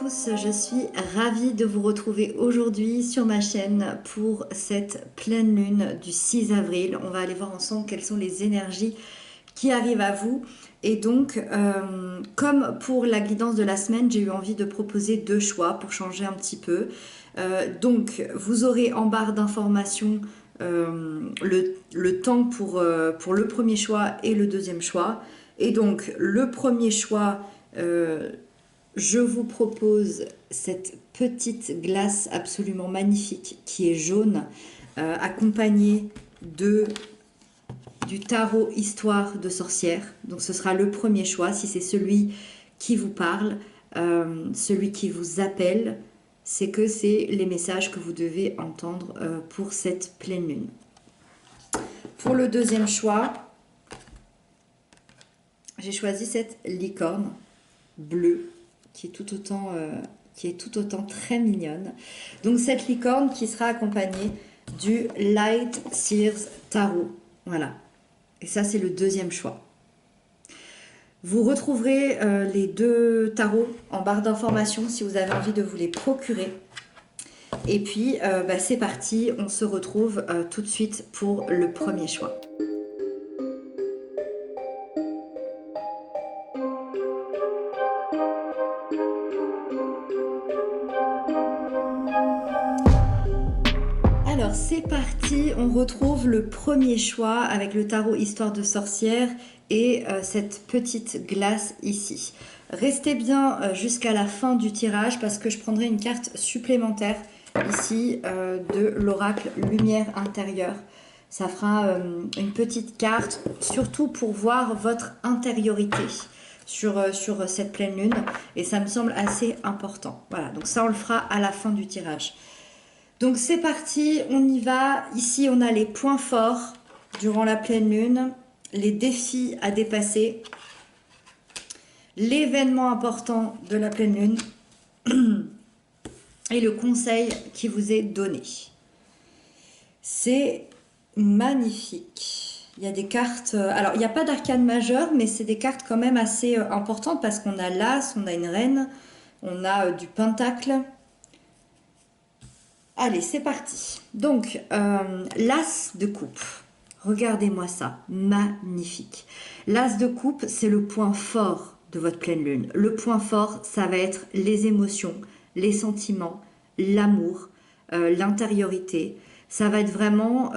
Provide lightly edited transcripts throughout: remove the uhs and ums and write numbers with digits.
tous, je suis ravie de vous retrouver aujourd'hui sur ma chaîne pour cette pleine lune du 6 avril. On va aller voir ensemble quelles sont les énergies qui arrivent à vous. Et donc, comme pour la guidance de la semaine, j'ai eu envie de proposer deux choix pour changer un petit peu. Donc, vous aurez en barre d'informations le temps pour le premier choix et le deuxième choix. Et donc, le premier choix... je vous propose cette petite glace absolument magnifique qui est jaune, accompagnée du tarot Histoire de sorcière. Donc ce sera le premier choix, si c'est celui qui vous parle, celui qui vous appelle, c'est que c'est les messages que vous devez entendre pour cette pleine lune. Pour le deuxième choix, j'ai choisi cette licorne bleue qui est tout autant très mignonne. Donc cette licorne qui sera accompagnée du Light Seers Tarot. Voilà. Et ça, c'est le deuxième choix. Vous retrouverez les deux tarots en barre d'informations si vous avez envie de vous les procurer. Et puis, c'est parti, on se retrouve tout de suite pour le premier choix. Alors c'est parti, on retrouve le premier choix avec le tarot Histoire de sorcière et cette petite glace ici. Restez bien jusqu'à la fin du tirage parce que je prendrai une carte supplémentaire ici de l'oracle Lumière intérieure. Ça fera une petite carte, surtout pour voir votre intériorité sur cette pleine lune et ça me semble assez important. Voilà, donc ça on le fera à la fin du tirage. Donc c'est parti, on y va. Ici, on a les points forts durant la pleine lune, les défis à dépasser, l'événement important de la pleine lune et le conseil qui vous est donné. C'est magnifique. Il y a des cartes... alors, il n'y a pas d'arcane majeur, mais c'est des cartes quand même assez importantes parce qu'on a l'as, on a une reine, on a du pentacle... Allez, c'est parti. Donc, l'as de coupe. Regardez-moi ça, magnifique. L'as de coupe, c'est le point fort de votre pleine lune. Le point fort, ça va être les émotions, les sentiments, l'amour, l'intériorité. Ça va être vraiment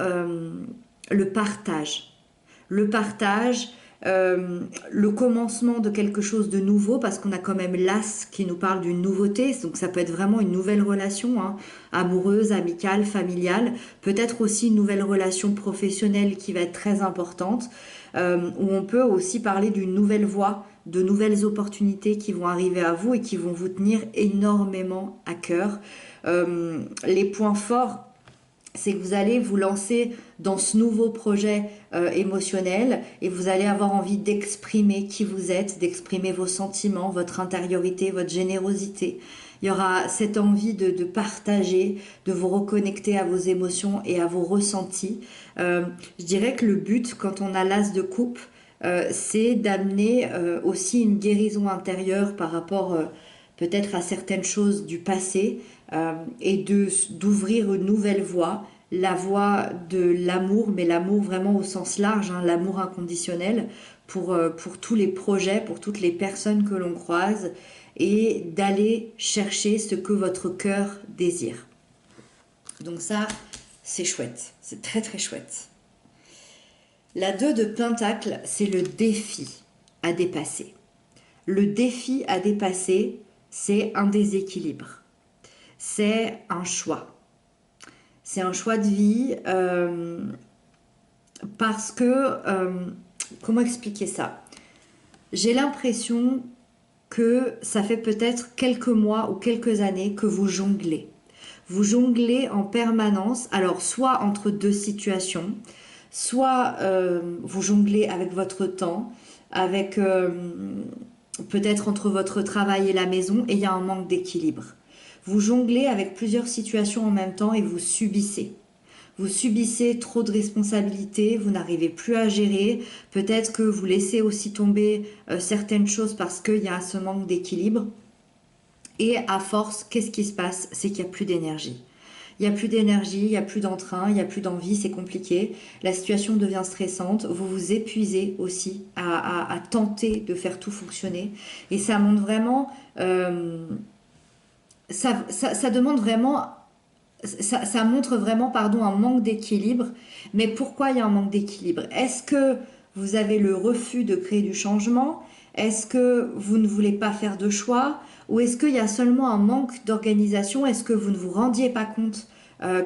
le partage. Le partage, le commencement de quelque chose de nouveau, parce qu'on a quand même l'as qui nous parle d'une nouveauté, donc ça peut être vraiment une nouvelle relation, hein, amoureuse, amicale, familiale, peut-être aussi une nouvelle relation professionnelle qui va être très importante, où on peut aussi parler d'une nouvelle voie, de nouvelles opportunités qui vont arriver à vous et qui vont vous tenir énormément à cœur. Les points forts, c'est que vous allez vous lancer dans ce nouveau projet émotionnel et vous allez avoir envie d'exprimer qui vous êtes, d'exprimer vos sentiments, votre intériorité, votre générosité. Il y aura cette envie de partager, de vous reconnecter à vos émotions et à vos ressentis. Je dirais que le but, quand on a l'as de coupe, c'est d'amener aussi une guérison intérieure par rapport peut-être à certaines choses du passé et d'ouvrir une nouvelle voie, la voie de l'amour, mais l'amour vraiment au sens large, hein, l'amour inconditionnel pour tous les projets, pour toutes les personnes que l'on croise et d'aller chercher ce que votre cœur désire. Donc ça, c'est chouette, c'est très très chouette. La 2 de Pentacle, c'est le défi à dépasser. Le défi à dépasser, c'est un déséquilibre. C'est un choix. C'est un choix de vie parce que, comment expliquer ça? J'ai l'impression que ça fait peut-être quelques mois ou quelques années que vous jonglez. Vous jonglez en permanence, alors soit entre deux situations, soit vous jonglez avec votre temps, avec peut-être entre votre travail et la maison, et il y a un manque d'équilibre. Vous jonglez avec plusieurs situations en même temps et vous subissez. Vous subissez trop de responsabilités, vous n'arrivez plus à gérer, peut-être que vous laissez aussi tomber certaines choses parce qu'il y a ce manque d'équilibre. Et à force, qu'est-ce qui se passe? C'est qu'il n'y a plus d'énergie. Il n'y a plus d'énergie, il n'y a plus d'entrain, il n'y a plus d'envie, c'est compliqué. La situation devient stressante. Vous vous épuisez aussi à tenter de faire tout fonctionner. Et ça montre vraiment... ça demande vraiment... Ça montre vraiment, pardon, un manque d'équilibre. Mais pourquoi il y a un manque d'équilibre? Est-ce que vous avez le refus de créer du changement? Est-ce que vous ne voulez pas faire de choix? Ou est-ce qu'il y a seulement un manque d'organisation? Est-ce que vous ne vous rendiez pas compte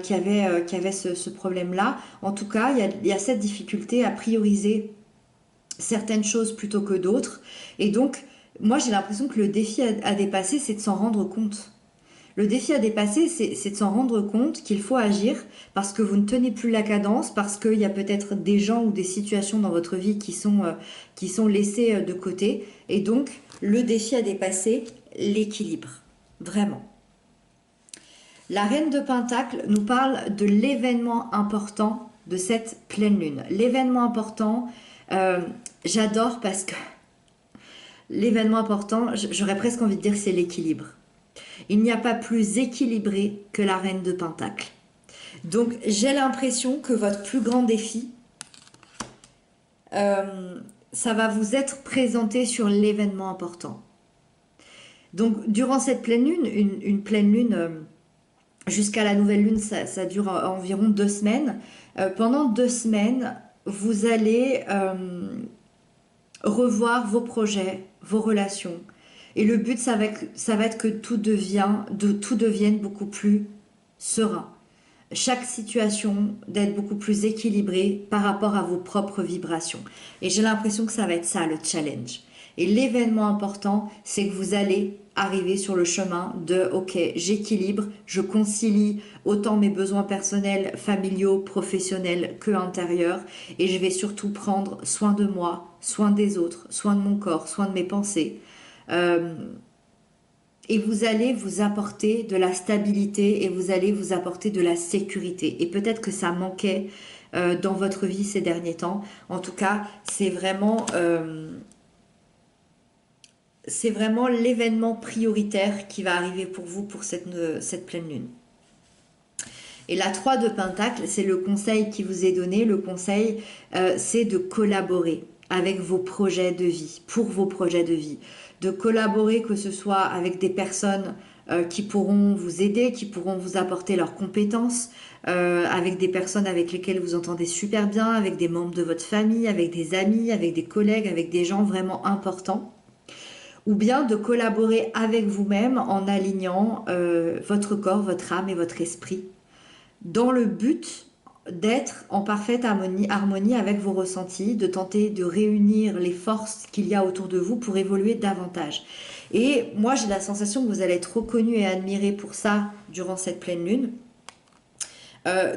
qu'il y avait ce problème-là? En tout cas, il y a cette difficulté à prioriser certaines choses plutôt que d'autres. Et donc, moi, j'ai l'impression que le défi à dépasser, c'est de s'en rendre compte. Le défi à dépasser, c'est de s'en rendre compte qu'il faut agir parce que vous ne tenez plus la cadence, parce qu'il y a peut-être des gens ou des situations dans votre vie qui sont laissées de côté. Et donc, le défi à dépasser, l'équilibre. Vraiment. La Reine de Pentacle nous parle de l'événement important de cette pleine lune. L'événement important, j'adore parce que l'événement important, j'aurais presque envie de dire que c'est l'équilibre. Il n'y a pas plus équilibré que la Reine de Pentacle. Donc j'ai l'impression que votre plus grand défi, ça va vous être présenté sur l'événement important. Donc durant cette pleine lune, une pleine lune jusqu'à la nouvelle lune, ça dure environ 2 semaines. Pendant 2 semaines, vous allez revoir vos projets, vos relations. Et le but, ça va être que tout devienne beaucoup plus serein. Chaque situation d'être beaucoup plus équilibrée par rapport à vos propres vibrations. Et j'ai l'impression que ça va être ça le challenge. Et l'événement important, c'est que vous allez arriver sur le chemin de ok, j'équilibre, je concilie autant mes besoins personnels, familiaux, professionnels que intérieurs, et je vais surtout prendre soin de moi, soin des autres, soin de mon corps, soin de mes pensées. Et vous allez vous apporter de la stabilité et vous allez vous apporter de la sécurité. Et peut-être que ça manquait dans votre vie ces derniers temps. En tout cas, c'est vraiment l'événement prioritaire qui va arriver pour vous pour cette pleine lune. Et la 3 de Pentacle, c'est le conseil qui vous est donné. Le conseil, c'est de collaborer avec vos projets de vie, pour vos projets de vie. De collaborer, que ce soit avec des personnes qui pourront vous aider, qui pourront vous apporter leurs compétences, avec des personnes avec lesquelles vous entendez super bien, avec des membres de votre famille, avec des amis, avec des collègues, avec des gens vraiment importants. Ou bien de collaborer avec vous-même en alignant votre corps, votre âme et votre esprit dans le but d'être en parfaite harmonie avec vos ressentis, de tenter de réunir les forces qu'il y a autour de vous pour évoluer davantage. Et moi, j'ai la sensation que vous allez être reconnu et admiré pour ça durant cette pleine lune.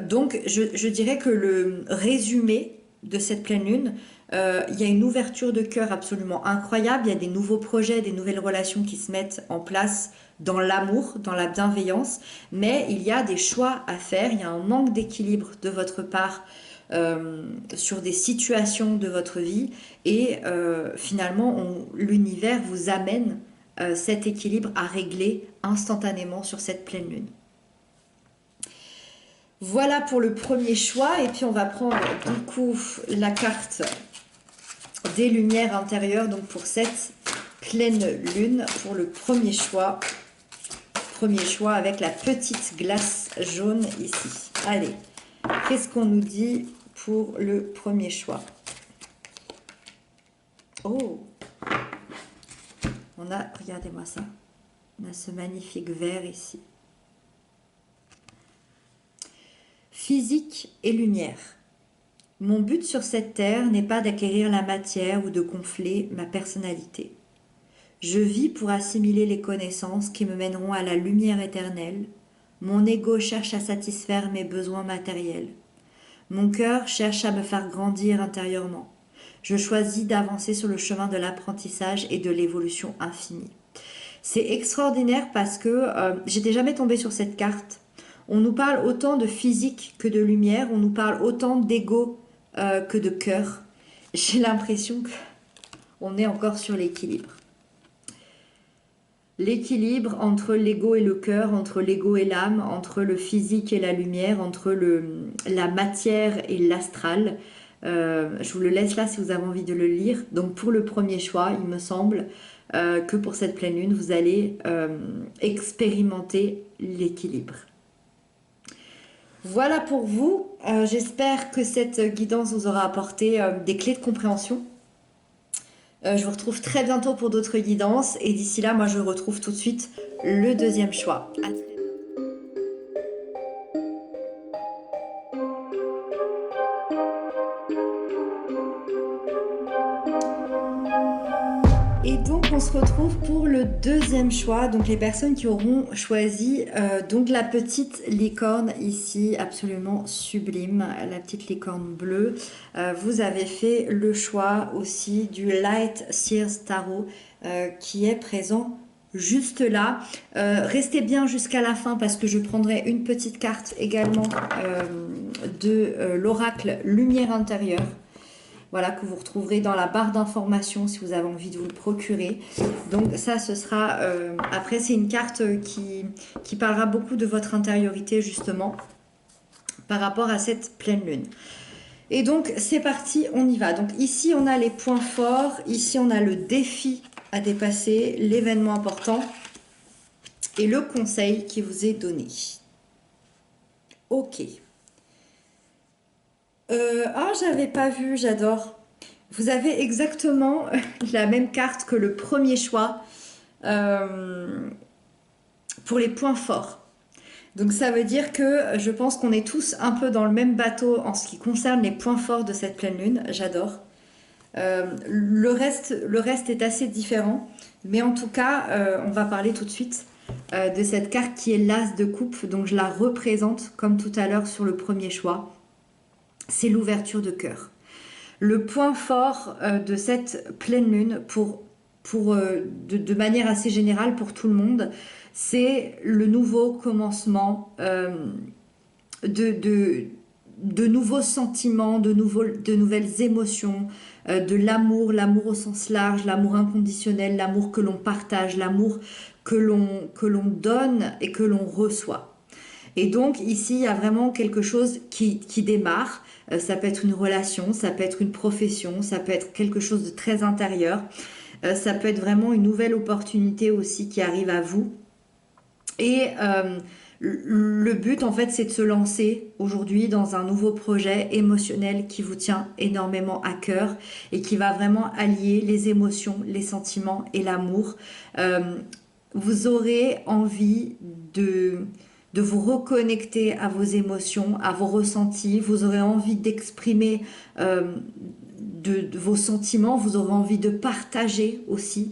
Donc, je dirais que le résumé de cette pleine lune, il y a une ouverture de cœur absolument incroyable, il y a des nouveaux projets, des nouvelles relations qui se mettent en place dans l'amour, dans la bienveillance, mais il y a des choix à faire, il y a un manque d'équilibre de votre part sur des situations de votre vie et finalement l'univers vous amène cet équilibre à régler instantanément sur cette pleine lune. Voilà pour le premier choix et puis on va prendre du coup la carte des lumières intérieures donc pour cette pleine lune pour le premier choix. Premier choix avec la petite glace jaune ici. Allez, qu'est-ce qu'on nous dit pour le premier choix? Oh, on a, regardez-moi ça, on a ce magnifique vert ici. Physique et lumière. Mon but sur cette terre n'est pas d'acquérir la matière ou de gonfler ma personnalité. Je vis pour assimiler les connaissances qui me mèneront à la lumière éternelle. Mon ego cherche à satisfaire mes besoins matériels. Mon cœur cherche à me faire grandir intérieurement. Je choisis d'avancer sur le chemin de l'apprentissage et de l'évolution infinie. C'est extraordinaire parce que j'étais jamais tombée sur cette carte. On nous parle autant de physique que de lumière, on nous parle autant d'ego que de cœur. J'ai l'impression qu'on est encore sur l'équilibre. l'équilibre entre l'ego et le cœur, entre l'ego et l'âme, entre le physique et la lumière, entre la matière et l'astral. Je vous le laisse là si vous avez envie de le lire. Donc pour le premier choix, il me semble que pour cette pleine lune, vous allez expérimenter l'équilibre. Voilà pour vous. J'espère que cette guidance vous aura apporté des clés de compréhension. Je vous retrouve très bientôt pour d'autres guidances et d'ici là, moi je retrouve tout de suite le deuxième choix. À très bientôt. Et donc on se retrouve pour le deuxième choix, donc les personnes qui auront choisi donc la petite licorne ici, absolument sublime, la petite licorne bleue. Vous avez fait le choix aussi du Light Seers Tarot qui est présent juste là. Restez bien jusqu'à la fin parce que je prendrai une petite carte également de l'oracle Lumière intérieure. Voilà, que vous retrouverez dans la barre d'informations si vous avez envie de vous le procurer. Donc ça, ce sera... après, c'est une carte qui parlera beaucoup de votre intériorité, justement, par rapport à cette pleine lune. Et donc, c'est parti, on y va. Donc ici, on a les points forts. Ici, on a le défi à dépasser, l'événement important et le conseil qui vous est donné. Ok. J'avais pas vu, j'adore. Vous avez exactement la même carte que le premier choix pour les points forts. Donc ça veut dire que je pense qu'on est tous un peu dans le même bateau en ce qui concerne les points forts de cette pleine lune. J'adore. Le reste est assez différent. Mais en tout cas, on va parler tout de suite de cette carte qui est l'As de coupe. Donc je la représente comme tout à l'heure sur le premier choix. C'est l'ouverture de cœur. Le point fort de cette pleine lune, de manière assez générale pour tout le monde, c'est le nouveau commencement de nouveaux sentiments, de nouvelles émotions, de l'amour au sens large, l'amour inconditionnel, l'amour que l'on partage, l'amour que l'on donne et que l'on reçoit. Et donc ici, il y a vraiment quelque chose qui démarre. Ça peut être une relation, ça peut être une profession, ça peut être quelque chose de très intérieur. Ça peut être vraiment une nouvelle opportunité aussi qui arrive à vous. Et le but, en fait, c'est de se lancer aujourd'hui dans un nouveau projet émotionnel qui vous tient énormément à cœur et qui va vraiment allier les émotions, les sentiments et l'amour. Vous aurez envie de vous reconnecter à vos émotions, à vos ressentis. Vous aurez envie d'exprimer de vos sentiments. Vous aurez envie de partager aussi.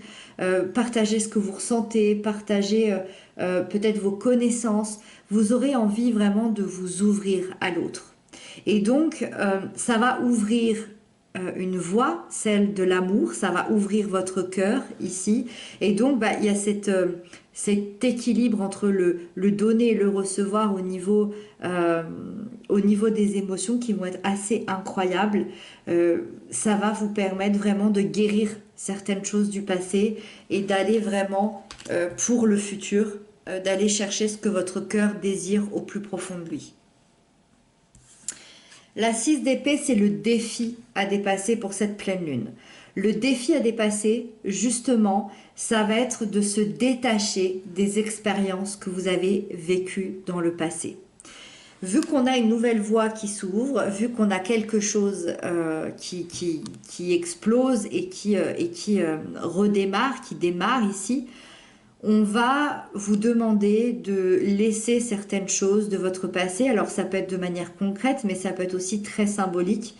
Partager ce que vous ressentez, partager peut-être vos connaissances. Vous aurez envie vraiment de vous ouvrir à l'autre. Et donc, ça va ouvrir une voie, celle de l'amour, ça va ouvrir votre cœur ici. Et donc, il y a cet équilibre entre le donner et le recevoir au niveau des émotions qui vont être assez incroyables. Ça va vous permettre vraiment de guérir certaines choses du passé et d'aller vraiment pour le futur, d'aller chercher ce que votre cœur désire au plus profond de lui. La 6 d'épée, c'est le défi à dépasser pour cette pleine lune. Le défi à dépasser, justement, ça va être de se détacher des expériences que vous avez vécues dans le passé. Vu qu'on a une nouvelle voie qui s'ouvre, vu qu'on a quelque chose qui explose et qui redémarre, qui démarre ici, on va vous demander de laisser certaines choses de votre passé. Alors ça peut être de manière concrète, mais ça peut être aussi très symbolique.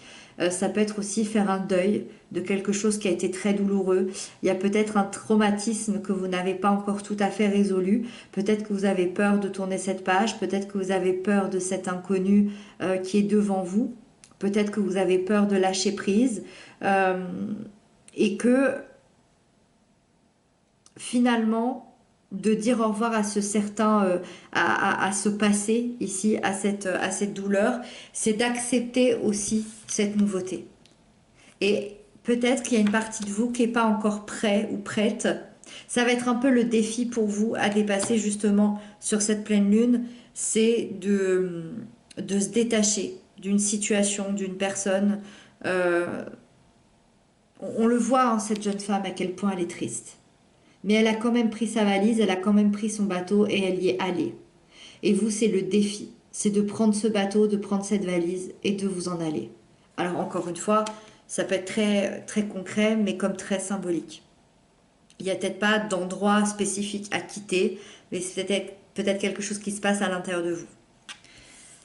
Ça peut être aussi faire un deuil de quelque chose qui a été très douloureux. Il y a peut-être un traumatisme que vous n'avez pas encore tout à fait résolu. Peut-être que vous avez peur de tourner cette page. Peut-être que vous avez peur de cet inconnu qui est devant vous. Peut-être que vous avez peur de lâcher prise. Et que finalement, de dire au revoir à ce certain, à ce passé ici, à cette douleur, c'est d'accepter aussi cette nouveauté. Et peut-être qu'il y a une partie de vous qui n'est pas encore prêt ou prête Ça va être un peu le défi pour vous à dépasser justement sur cette pleine lune, c'est de se détacher d'une situation, d'une personne. Euh, on le voit, hein, cette jeune femme, à quel point elle est triste. Mais elle a quand même pris sa valise, elle a quand même pris son bateau et elle y est allée. Et vous, c'est le défi. C'est de prendre ce bateau, de prendre cette valise et de vous en aller. Alors encore une fois, ça peut être très, très concret, mais comme très symbolique. Il n'y a peut-être pas d'endroit spécifique à quitter, mais c'est peut-être quelque chose qui se passe à l'intérieur de vous.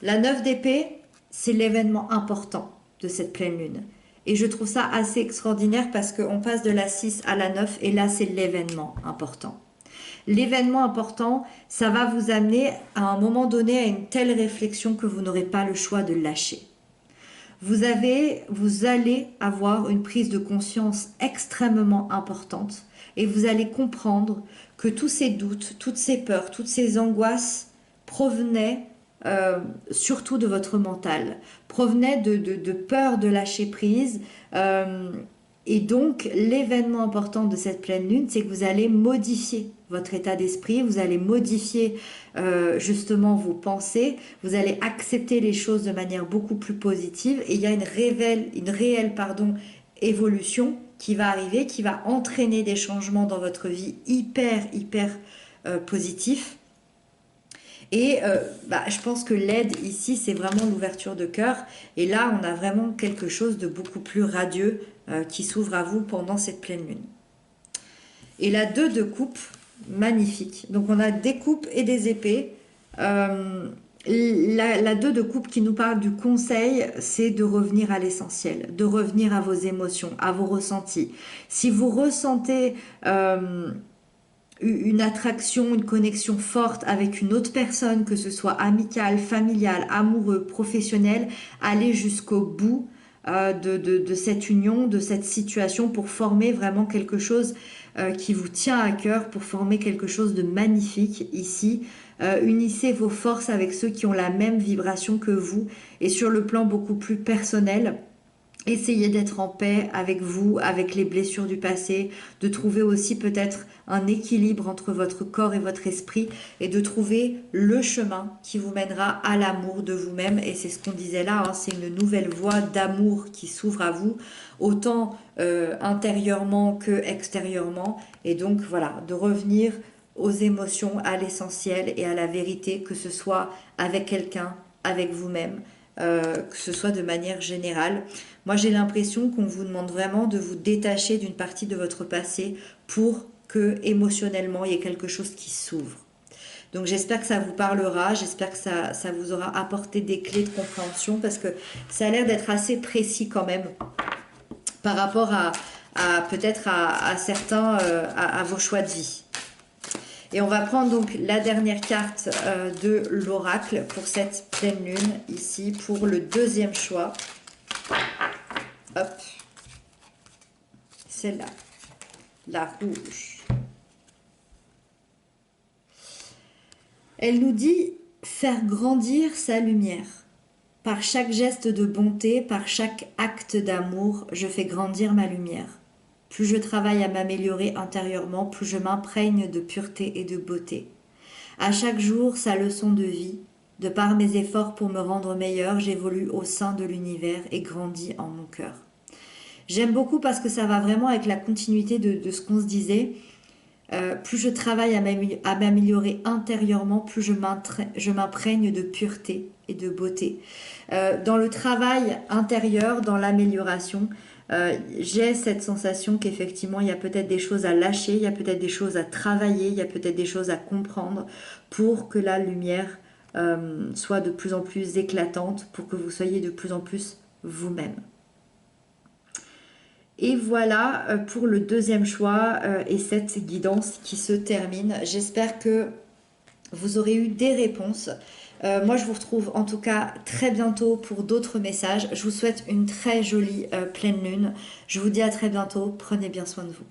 La 9 d'épée, c'est l'événement important de cette pleine lune. Et je trouve ça assez extraordinaire parce qu'on passe de la 6 à la 9 et là, c'est l'événement important. L'événement important, ça va vous amener à un moment donné à une telle réflexion que vous n'aurez pas le choix de lâcher. Vous allez avoir une prise de conscience extrêmement importante et vous allez comprendre que tous ces doutes, toutes ces peurs, toutes ces angoisses provenaient surtout de votre mental, provenaient de peur de lâcher prise. Et donc, l'événement important de cette pleine lune, c'est que vous allez modifier votre état d'esprit, vous allez modifier justement vos pensées, vous allez accepter les choses de manière beaucoup plus positive et il y a une réelle évolution qui va arriver, qui va entraîner des changements dans votre vie hyper positifs. Et je pense que l'aide ici, c'est vraiment l'ouverture de cœur. Et là, on a vraiment quelque chose de beaucoup plus radieux qui s'ouvre à vous pendant cette pleine lune. Et la 2 de coupe, magnifique. Donc on a des coupes et des épées. La 2 de coupe qui nous parle du conseil, c'est de revenir à l'essentiel, de revenir à vos émotions, à vos ressentis. Si vous ressentez une attraction, une connexion forte avec une autre personne, que ce soit amicale, familiale, amoureux, professionnel, allez jusqu'au bout de cette union, de cette situation pour former vraiment quelque chose qui vous tient à cœur, pour former quelque chose de magnifique ici. Unissez vos forces avec ceux qui ont la même vibration que vous et sur le plan beaucoup plus personnel. Essayez d'être en paix avec vous, avec les blessures du passé, de trouver aussi peut-être un équilibre entre votre corps et votre esprit et de trouver le chemin qui vous mènera à l'amour de vous-même. Et c'est ce qu'on disait là, hein, c'est une nouvelle voie d'amour qui s'ouvre à vous, autant intérieurement que extérieurement. Et donc voilà, de revenir aux émotions, à l'essentiel et à la vérité, que ce soit avec quelqu'un, avec vous-même. Que ce soit de manière générale. Moi, j'ai l'impression qu'on vous demande vraiment de vous détacher d'une partie de votre passé pour que émotionnellement, il y ait quelque chose qui s'ouvre. Donc, j'espère que ça vous parlera, j'espère que ça vous aura apporté des clés de compréhension parce que ça a l'air d'être assez précis quand même par rapport à peut-être à certains, à vos choix de vie. Et on va prendre donc la dernière carte de l'oracle pour cette pleine lune, ici, pour le deuxième choix. Hop. Celle-là. La rouge. Elle nous dit faire grandir sa lumière. Par chaque geste de bonté, par chaque acte d'amour, je fais grandir ma lumière. Plus je travaille à m'améliorer intérieurement, plus je m'imprègne de pureté et de beauté. À chaque jour, sa leçon de vie. De par mes efforts pour me rendre meilleur, j'évolue au sein de l'univers et grandis en mon cœur. J'aime beaucoup parce que ça va vraiment avec la continuité de ce qu'on se disait. Plus je travaille à m'améliorer intérieurement, plus je m'imprègne de pureté et de beauté. Dans le travail intérieur, dans l'amélioration, j'ai cette sensation qu'effectivement il y a peut-être des choses à lâcher, il y a peut-être des choses à travailler, il y a peut-être des choses à comprendre pour que la lumière soit de plus en plus éclatante, pour que vous soyez de plus en plus vous-même. Et voilà pour le deuxième choix et cette guidance qui se termine. J'espère que vous aurez eu des réponses. Moi, je vous retrouve en tout cas très bientôt pour d'autres messages. Je vous souhaite une très jolie pleine lune. Je vous dis à très bientôt. Prenez bien soin de vous.